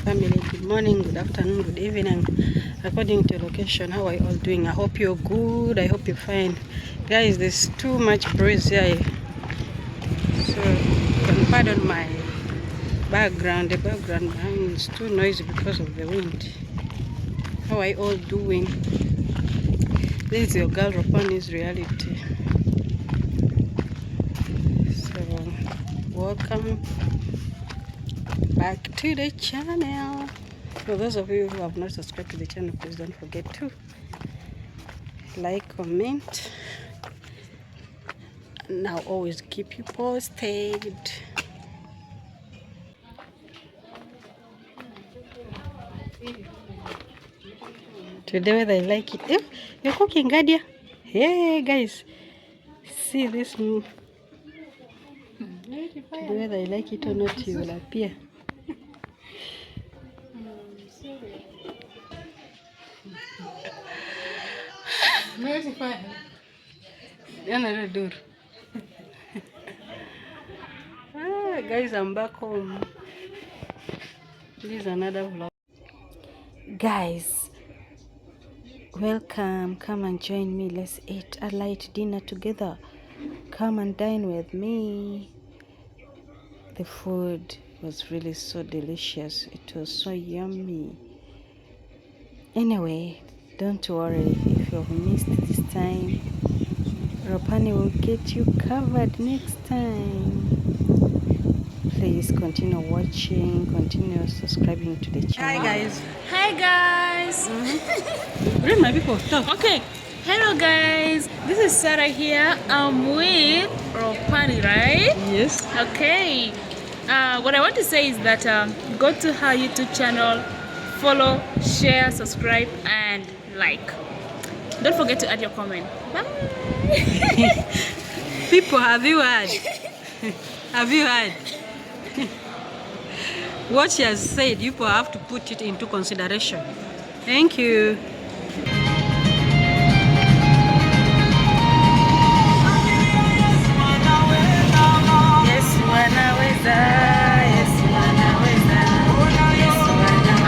family. Good morning, good afternoon, good evening, according to location. How are you all doing? I hope you're good. I hope you're fine. Guys, there's too much breeze here, so you can pardon my background. The background behind is too noisy because of the wind. How are you all doing? This is your girl Ropani's reality. So welcome back to the channel. For those of you who have not subscribed to the channel, please don't forget to like, comment, and I'll always keep you posted. Today whether I like it. You're cooking, Gadia. Hey guys, see this move. Today whether I like it or not, you will appear. Guys, I'm back home. This is another vlog. Guys, welcome. Come and join me. Let's eat a light dinner together. Come and dine with me. The food was really so delicious. It was so yummy. Anyway, don't worry if you've missed this time. Ropani will get you covered next time. Please continue watching, continue subscribing to the channel. Hi guys. Hi guys. Bring my people. Talk. Okay. Hello guys. This is Sarah here. I'm with Ropani, right? Yes. Okay. What I want to say is that go to her YouTube channel, follow, share, subscribe, and like. Don't forget to add your comment. Bye. People, have you heard? Have you heard? What she has said, you have to put it into consideration. Thank you. Yes, wanaweza. Yes, wanaweza. Yes, wanaweza.